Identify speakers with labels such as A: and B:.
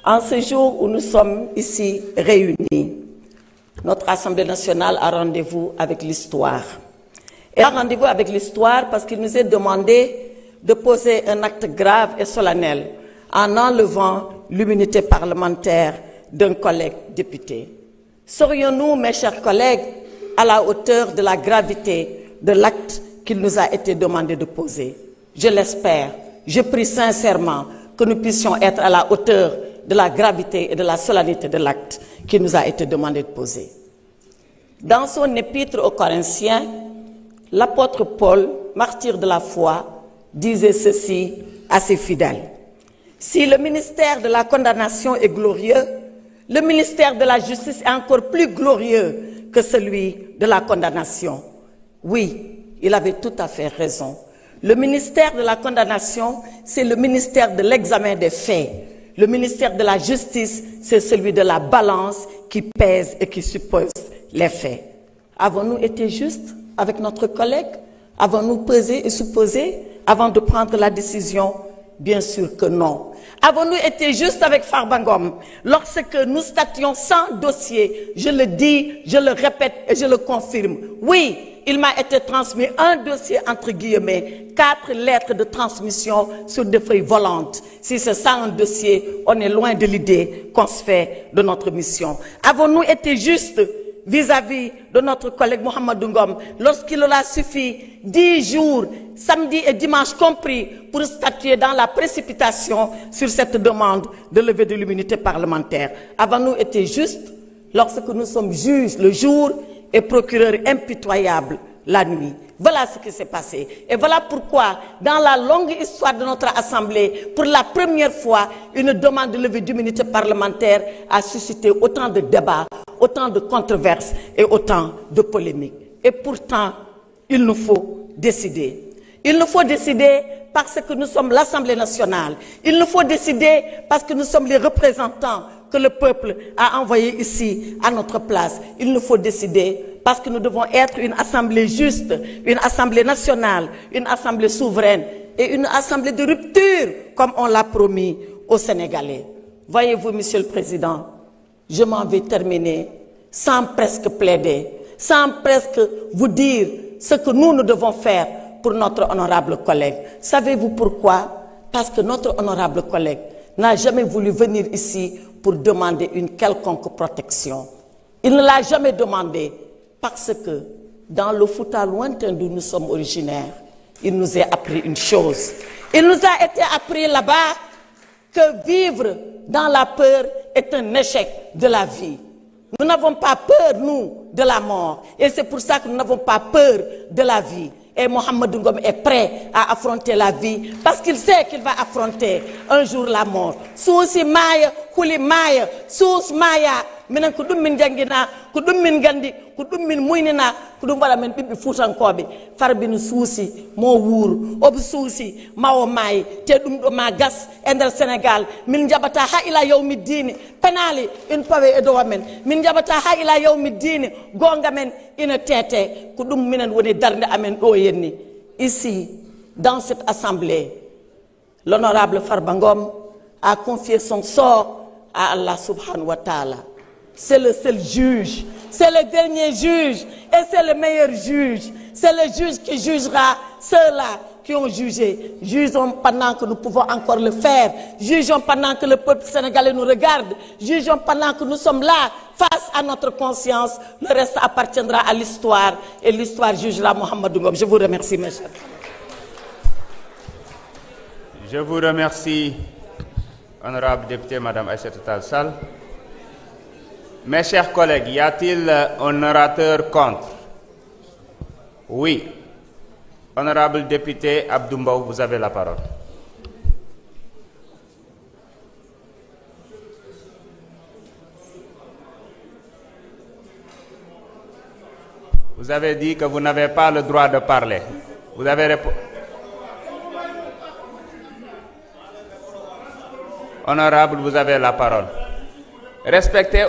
A: En ce jour où nous sommes ici réunis, notre Assemblée nationale a rendez-vous avec l'histoire. Elle a rendez-vous avec l'histoire parce qu'il nous est demandé de poser un acte grave et solennel en enlevant l'immunité parlementaire d'un collègue député. Serions-nous, mes chers collègues, à la hauteur de la gravité de l'acte qu'il nous a été demandé de poser? Je l'espère. Je prie sincèrement que nous puissions être à la hauteur de la gravité et de la solennité de l'acte qui nous a été demandé de poser. Dans son épître aux Corinthiens, l'apôtre Paul, martyr de la foi, disait ceci à ses fidèles. Si le ministère de la condamnation est glorieux, le ministère de la justice est encore plus glorieux que celui de la condamnation. Oui, il avait tout à fait raison. Le ministère de la condamnation, c'est le ministère de l'examen des faits. Le ministère de la justice, c'est celui de la balance qui pèse et qui suppose les faits. Avons-nous été justes avec notre collègue? Avons-nous pesé et supposé avant de prendre la décision? Bien sûr que non. Avons-nous été justes avec Farba Ngom lorsque nous statuions sans dossier? Je le dis, je le répète et je le confirme. Oui, il m'a été transmis un dossier entre guillemets, 4 lettres de transmission sur des feuilles volantes. Si c'est ça un dossier, on est loin de l'idée qu'on se fait de notre mission. Avons-nous été justes vis-à-vis de notre collègue Mohamedou Ngom lorsqu'il a suffi 10 jours, samedi et dimanche compris, pour statuer dans la précipitation sur cette demande de levée de l'immunité parlementaire? Avons-nous été justes lorsque nous sommes juges le jour et procureurs impitoyables la nuit? Voilà ce qui s'est passé. Et voilà pourquoi, dans la longue histoire de notre Assemblée, pour la première fois, une demande de levée d'immunité parlementaire a suscité autant de débats, autant de controverses et autant de polémiques. Et pourtant, il nous faut décider. Il nous faut décider parce que nous sommes l'Assemblée nationale. Il nous faut décider parce que nous sommes les représentants que le peuple a envoyés ici à notre place. Il nous faut décider parce que nous devons être une assemblée juste, une assemblée nationale, une assemblée souveraine et une assemblée de rupture, comme on l'a promis aux Sénégalais. Voyez-vous, Monsieur le Président, je m'en vais terminer sans presque plaider, sans presque vous dire ce que nous devons faire pour notre honorable collègue. Savez-vous pourquoi? Parce que notre honorable collègue n'a jamais voulu venir ici pour demander une quelconque protection. Il ne l'a jamais demandé parce que dans le Fouta lointain d'où nous sommes originaires, il nous a appris une chose. Il nous a été appris là-bas que vivre dans la peur est un échec de la vie. Nous n'avons pas peur, nous, de la mort. Et c'est pour ça que nous n'avons pas peur de la vie. Et Mohamedou Ngom est prêt à affronter la vie parce qu'il sait qu'il va affronter un jour la mort. Sousi maya, huli maya, sous maya, minen ko dum min jangina, ko dum min gandi, ko dum min muynina, ko dum wala men bibbi futankobe. Farbinu sousi mo wuur, obu sousi mawo may, te dum do ma gas e nder Sénégal, min jabata ha ila yawmi dini, penali in pawe e dowa men, min jabata ha ila yawmi dini, gonga men ina tete, ko dum minen woni darnde amen do yenni. Ici, dans cette assemblée, l'honorable Farba Ngom a confié son sort à Allah subhanahu wa ta'ala. C'est le seul juge, c'est le dernier juge et c'est le meilleur juge. C'est le juge qui jugera ceux-là qui ont jugé. Jugeons pendant que nous pouvons encore le faire. Jugeons pendant que le peuple sénégalais nous regarde. Jugeons pendant que nous sommes là, face à notre conscience. Le reste appartiendra à l'histoire et l'histoire jugera Mohamedou Ngom. Je vous remercie, mes chers.
B: Je vous remercie, honorable député, Madame Aïssatou Tall Sall. Mes chers collègues, y a-t-il un orateur contre? Oui. Honorable député Abdou Mbow, vous avez la parole. Vous avez dit que vous n'avez pas le droit de parler. Vous avez répondu. Honorable, vous avez la parole. Respectez